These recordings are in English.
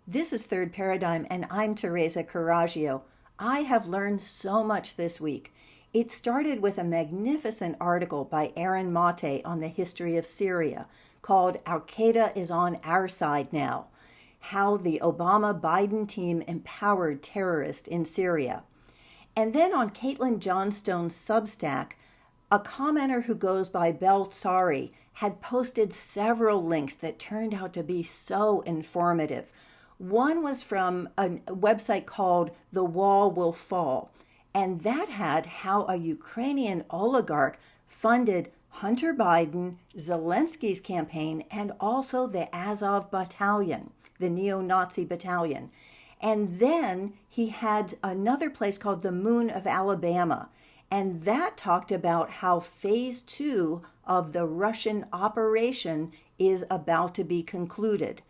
This is Third Paradigm, and I'm Teresa Coraggio. I have learned so much this week. It started with a magnificent article by Aaron Mate on the history of Syria called Al-Qaeda is on Our Side Now, how the Obama-Biden team empowered terrorists in Syria. And then on Caitlin Johnstone's Substack, a commenter who goes by Belsari had posted several links that turned out to be so informative. One was from a website called The Wall Will Fall, and that had how a Ukrainian oligarch funded Hunter Biden, Zelensky's campaign, and also the Azov battalion, the neo-Nazi battalion. And then he had another place called the Moon of Alabama, and that talked about how phase 2 of the Russian operation is about to be concluded.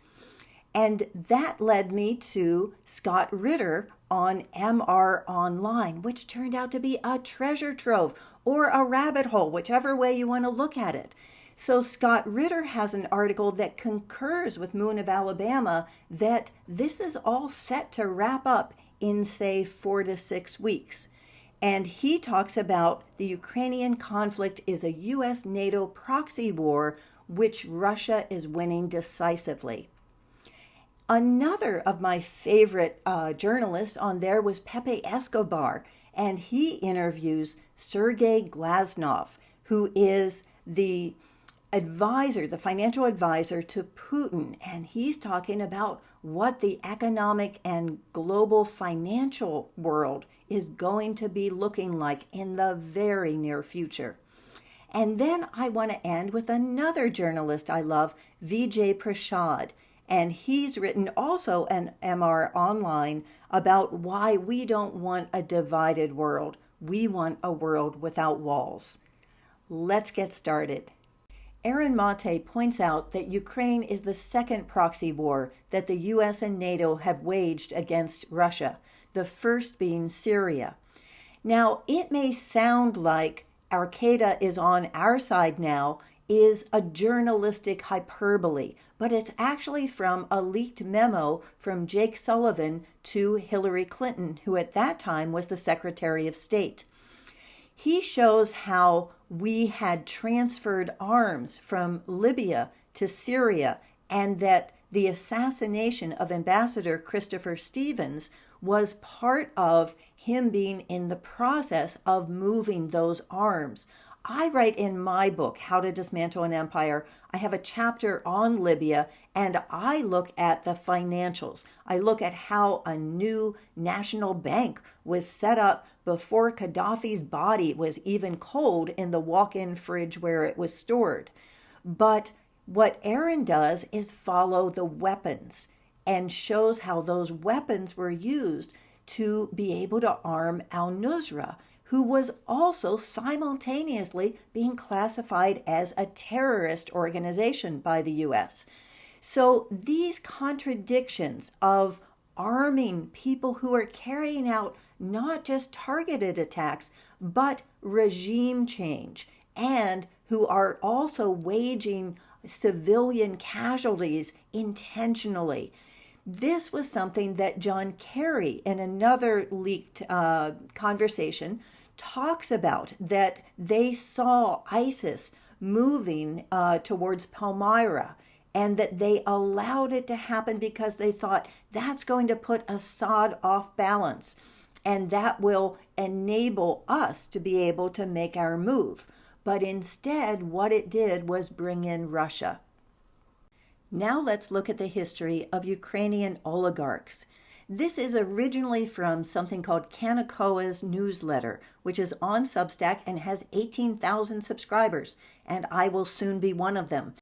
And that led me to Scott Ritter on MR Online, which turned out to be a treasure trove or a rabbit hole, whichever way you want to look at it. So Scott Ritter has an article that concurs with Moon of Alabama that this is all set to wrap up in, say, 4 to 6 weeks. And he talks about the Ukrainian conflict is a U.S.-NATO proxy war, which Russia is winning decisively. Another of my favorite journalists on there was Pepe Escobar, and he interviews Sergey Glazyev, who is the financial advisor to Putin, and he's talking about what the economic and global financial world is going to be looking like in the very near future. And then I want to end with another journalist I love, Vijay Prashad, and he's written also an MR Online about why we don't want a divided world. We want a world without walls. Let's get started. Aaron Mate points out that Ukraine is the second proxy war that the U.S. and NATO have waged against Russia, the first being Syria. Now, it may sound like Al-Qaeda is on our side now is a journalistic hyperbole, but it's actually from a leaked memo from Jake Sullivan to Hillary Clinton, who at that time was the Secretary of State. He shows how we had transferred arms from Libya to Syria and that the assassination of Ambassador Christopher Stevens was part of him being in the process of moving those arms. I write in my book, How to Dismantle an Empire, I have a chapter on Libya, and I look at the financials. I look at how a new national bank was set up before Gaddafi's body was even cold in the walk-in fridge where it was stored. But what Aaron does is follow the weapons and shows how those weapons were used to be able to arm al-Nusra, who was also simultaneously being classified as a terrorist organization by the U.S. So these contradictions of arming people who are carrying out not just targeted attacks, but regime change, and who are also waging civilian casualties intentionally. This was something that John Kerry, in another leaked conversation, talks about, that they saw ISIS moving towards Palmyra, and that they allowed it to happen because they thought that's going to put Assad off balance, and that will enable us to be able to make our move. But instead, what it did was bring in Russia. Now let's look at the history of Ukrainian oligarchs. This is originally from something called Kanekoa's newsletter, which is on Substack and has 18,000 subscribers, and I will soon be one of them.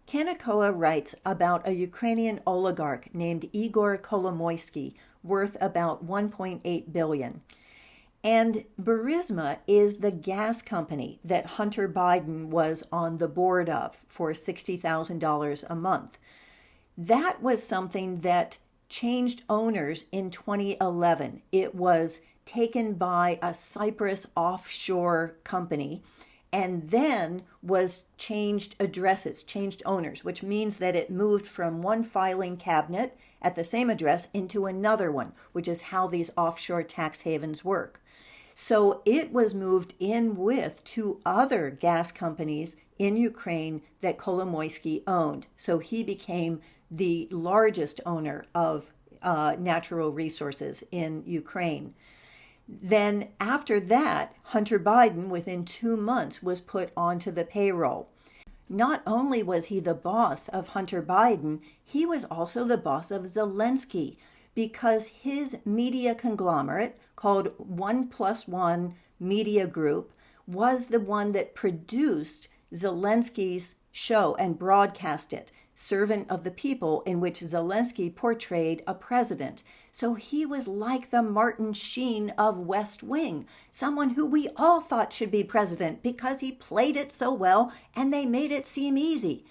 Kanekoa writes about a Ukrainian oligarch named Igor Kolomoisky, worth about $1.8 billion. And Burisma is the gas company that Hunter Biden was on the board of for $60,000 a month. That was something that changed owners in 2011. It was taken by a Cyprus offshore company, and then was changed addresses, changed owners, which means that it moved from one filing cabinet at the same address into another one, which is how these offshore tax havens work. So it was moved in with two other gas companies in Ukraine that Kolomoisky owned. So he became the largest owner of natural resources in Ukraine. Then after that, Hunter Biden, within 2 months, was put onto the payroll. Not only was he the boss of Hunter Biden, he was also the boss of Zelensky, because his media conglomerate, called 1+1 Media Group, was the one that produced Zelensky's show and broadcast it, Servant of the People, in which Zelensky portrayed a president. So he was like the Martin Sheen of West Wing, someone who we all thought should be president because he played it so well and they made it seem easy.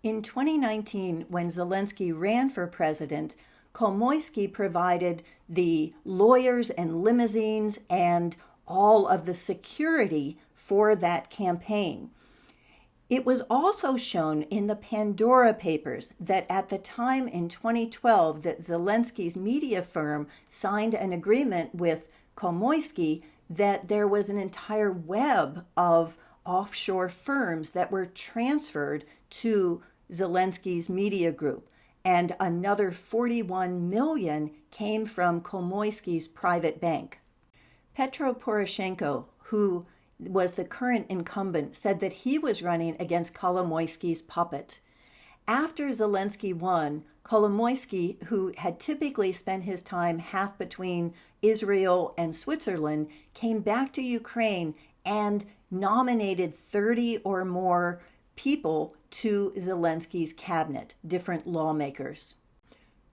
In 2019, when Zelensky ran for president, Kolomoisky provided the lawyers and limousines and all of the security for that campaign. It was also shown in the Pandora Papers that at the time in 2012 that Zelensky's media firm signed an agreement with Kolomoisky, that there was an entire web of offshore firms that were transferred to Zelensky's media group. And another 41 million came from Kolomoisky's private bank. Petro Poroshenko, who was the current incumbent, said that he was running against Kolomoisky's puppet. After Zelensky won, Kolomoisky, who had typically spent his time half between Israel and Switzerland, came back to Ukraine and nominated 30 or more people to Zelensky's cabinet, different lawmakers.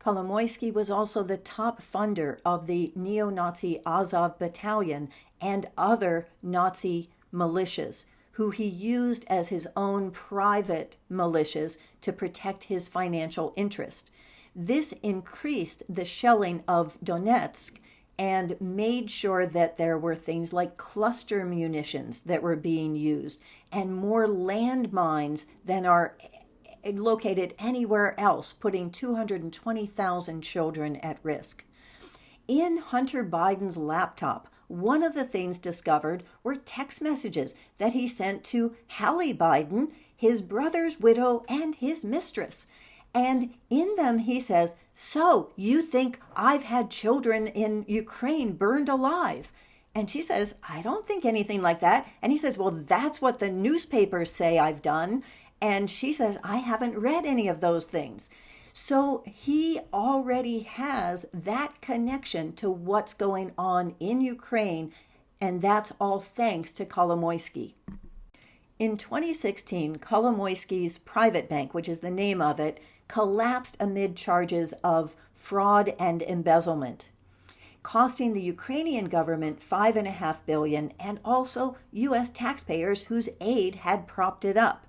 Kolomoisky was also the top funder of the neo-Nazi Azov battalion and other Nazi militias, who he used as his own private militias to protect his financial interest. This increased the shelling of Donetsk and made sure that there were things like cluster munitions that were being used and more landmines than are located anywhere else, putting 220,000 children at risk. In Hunter Biden's laptop, one of the things discovered were text messages that he sent to Hallie Biden, his brother's widow, and his mistress. And in them he says, "So you think I've had children in Ukraine burned alive?" And she says, "I don't think anything like that." And he says, "Well, that's what the newspapers say I've done." And she says, "I haven't read any of those things." So he already has that connection to what's going on in Ukraine, and that's all thanks to Kolomoisky. In 2016, Kolomoisky's private bank, which is the name of it, collapsed amid charges of fraud and embezzlement, costing the Ukrainian government $5.5 billion and also U.S. taxpayers whose aid had propped it up.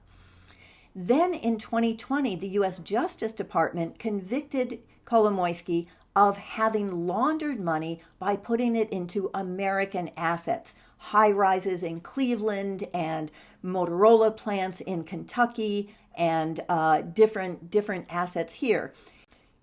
Then in 2020, the U.S. Justice Department convicted Kolomoisky of having laundered money by putting it into American assets, high-rises in Cleveland and Motorola plants in Kentucky and different assets here.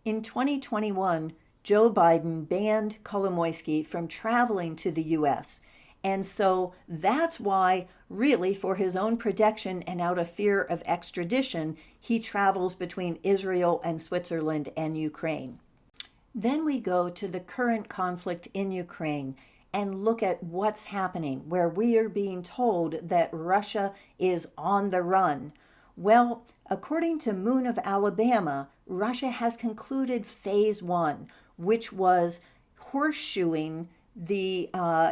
In 2021, Joe Biden banned Kolomoisky from traveling to the U.S., and so that's why, really, for his own protection and out of fear of extradition, he travels between Israel and Switzerland and Ukraine. Then we go to the current conflict in Ukraine and look at what's happening, where we are being told that Russia is on the run. Well, according to Moon of Alabama, Russia has concluded phase 1, which was horseshoeing the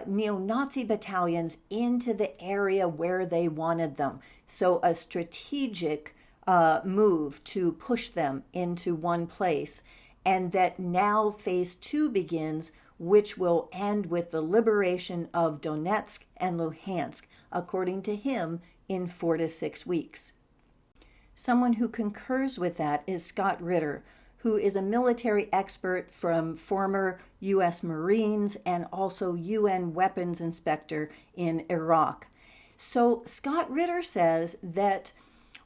neo-Nazi battalions into the area where they wanted them. So a strategic move to push them into one place. And that now phase 2 begins, which will end with the liberation of Donetsk and Luhansk, according to him, in 4 to 6 weeks. Someone who concurs with that is Scott Ritter, who is a military expert from former U.S. Marines and also UN weapons inspector in Iraq. So Scott Ritter says that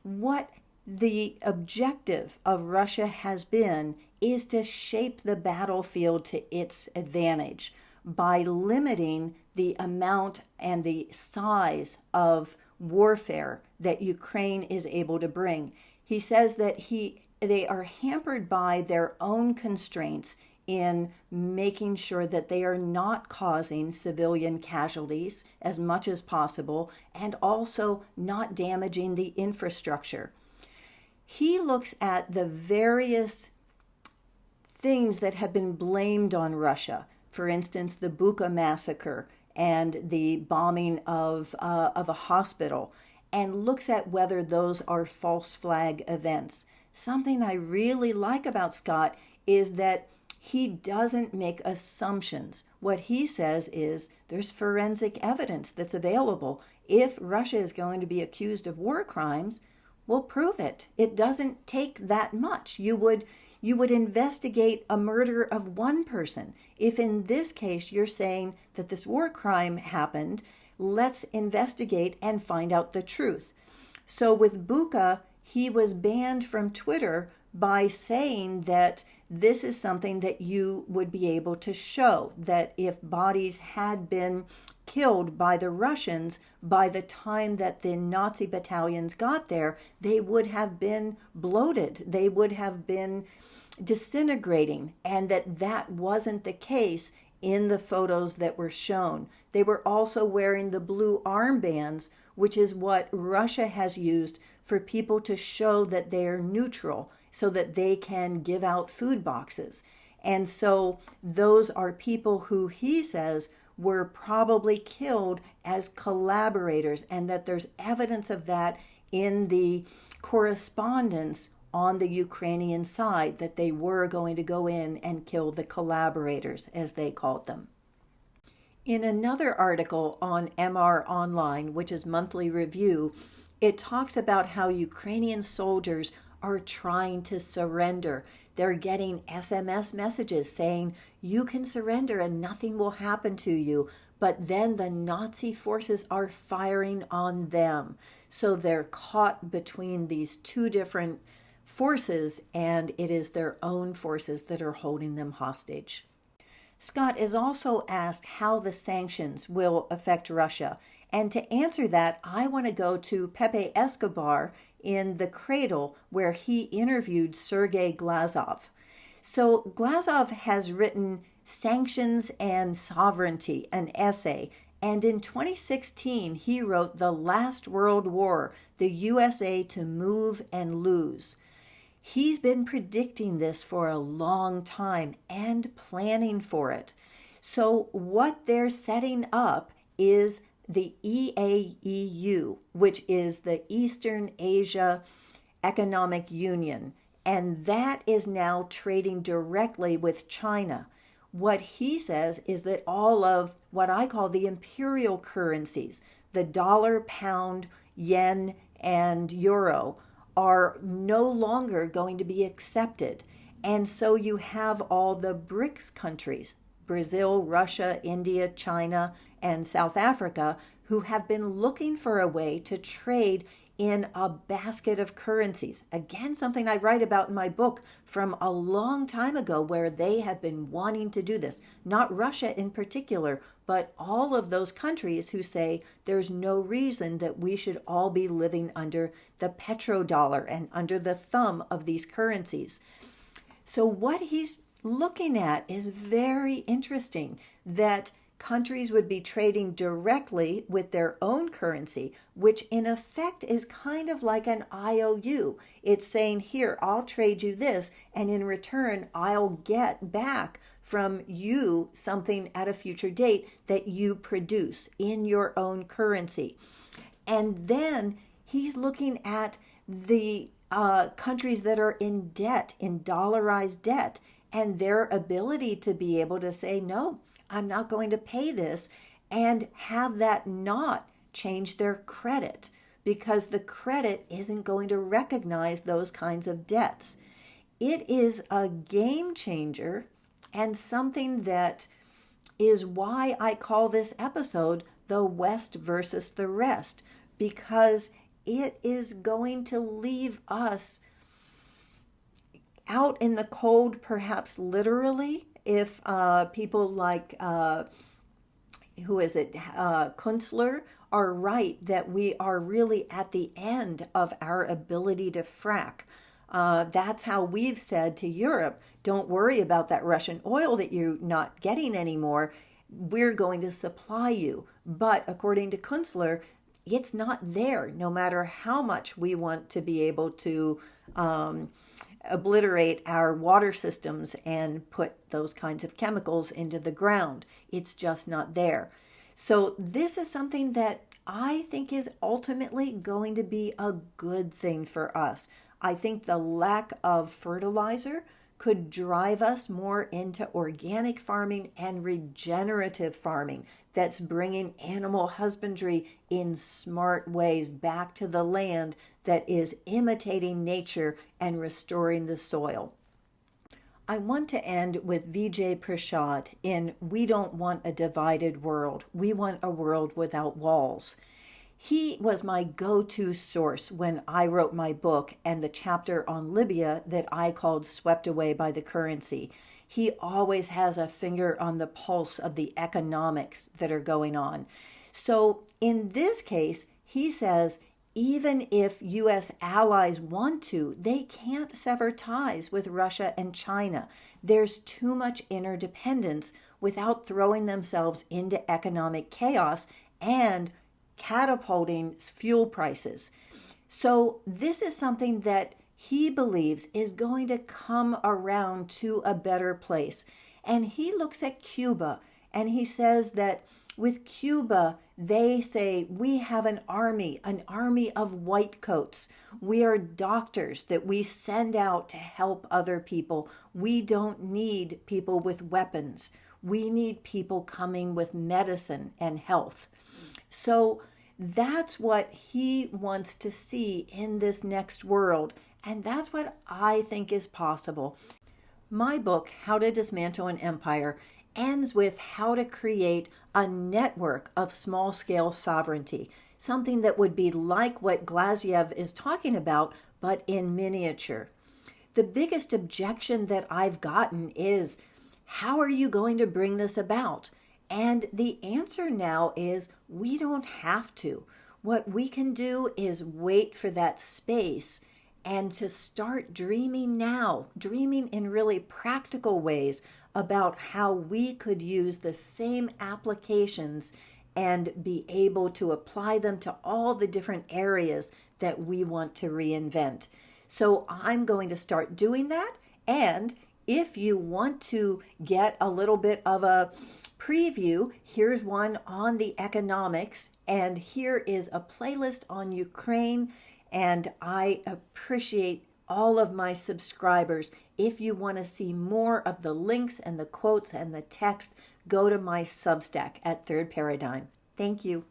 what the objective of Russia has been is to shape the battlefield to its advantage by limiting the amount and the size of warfare that Ukraine is able to bring. He says that they are hampered by their own constraints in making sure that they are not causing civilian casualties as much as possible and also not damaging the infrastructure. He looks at the various things that have been blamed on Russia. For instance, the Bucha massacre and the bombing of a hospital, and looks at whether those are false flag events. Something I really like about Scott is that he doesn't make assumptions. What he says is there's forensic evidence that's available. If Russia is going to be accused of war crimes, we'll prove it. It doesn't take that much. You would investigate a murder of one person. If in this case you're saying that this war crime happened, let's investigate and find out the truth. So with Bucha, he was banned from Twitter by saying that this is something that you would be able to show, that if bodies had been killed by the Russians, by the time that the Nazi battalions got there, they would have been bloated. They would have been disintegrating, and that wasn't the case in the photos that were shown. They were also wearing the blue armbands, which is what Russia has used for people to show that they're neutral so that they can give out food boxes. And so those are people who he says were probably killed as collaborators, and that there's evidence of that in the correspondence on the Ukrainian side, that they were going to go in and kill the collaborators, as they called them. In another article on MR Online, which is monthly review, it talks about how Ukrainian soldiers are trying to surrender. They're getting SMS messages saying, you can surrender and nothing will happen to you. But then the Nazi forces are firing on them. So they're caught between these two different forces, and it is their own forces that are holding them hostage. Scott is also asked how the sanctions will affect Russia. And to answer that, I want to go to Pepe Escobar in The Cradle, where he interviewed Sergey Glazyev. So Glazyev has written Sanctions and Sovereignty, an essay. And in 2016, he wrote The Last World War, the USA to Move and Lose. He's been predicting this for a long time and planning for it. So what they're setting up is the EAEU, which is the Eastern Asia Economic Union, and that is now trading directly with China. What he says is that all of what I call the imperial currencies, the dollar, pound, yen, and euro, are no longer going to be accepted. And so you have all the BRICS countries, Brazil, Russia, India, China, and South Africa, who have been looking for a way to trade in a basket of currencies. Again, something I write about in my book from a long time ago, where they have been wanting to do this. Not Russia in particular, but all of those countries who say there's no reason that we should all be living under the petrodollar and under the thumb of these currencies. So what he's looking at is very interesting, that countries would be trading directly with their own currency, which in effect is kind of like an IOU. It's saying, here, I'll trade you this, and in return, I'll get back from you something at a future date that you produce in your own currency. And then he's looking at the countries that are in debt, in dollarized debt, and their ability to be able to say, no, I'm not going to pay this, and have that not change their credit, because the credit isn't going to recognize those kinds of debts. It is a game changer, and something that is why I call this episode the West versus the rest, because it is going to leave us out in the cold, perhaps literally, if people like, Kunstler, are right that we are really at the end of our ability to frack. That's how we've said to Europe, don't worry about that Russian oil that you're not getting anymore. We're going to supply you. But according to Kunstler, it's not there, no matter how much we want to be able to obliterate our water systems and put those kinds of chemicals into the ground. It's just not there. So this is something that I think is ultimately going to be a good thing for us. I think the lack of fertilizer could drive us more into organic farming and regenerative farming that's bringing animal husbandry in smart ways back to the land that is imitating nature and restoring the soil. I want to end with Vijay Prashad in We Don't Want a Divided World. We Want a World Without Walls. He was my go-to source when I wrote my book and the chapter on Libya that I called Swept Away by the Currency. He always has a finger on the pulse of the economics that are going on. So in this case, he says, even if U.S. allies want to, they can't sever ties with Russia and China. There's too much interdependence without throwing themselves into economic chaos and catapulting fuel prices. So this is something that he believes is going to come around to a better place. And he looks at Cuba and he says that with Cuba, they say, we have an army of white coats. We are doctors that we send out to help other people. We don't need people with weapons. We need people coming with medicine and health. So that's what he wants to see in this next world. And that's what I think is possible. My book, How to Dismantle an Empire, ends with how to create a network of small-scale sovereignty, something that would be like what Glazyev is talking about, but in miniature. The biggest objection that I've gotten is, how are you going to bring this about? And the answer now is, we don't have to. What we can do is wait for that space and to start dreaming now, dreaming in really practical ways about how we could use the same applications and be able to apply them to all the different areas that we want to reinvent. So I'm going to start doing that. And if you want to get a little bit of a preview, here's one on the economics, and here is a playlist on Ukraine. And I appreciate all of my subscribers. If you want to see more of the links and the quotes and the text, go to my Substack at Third Paradigm. Thank you.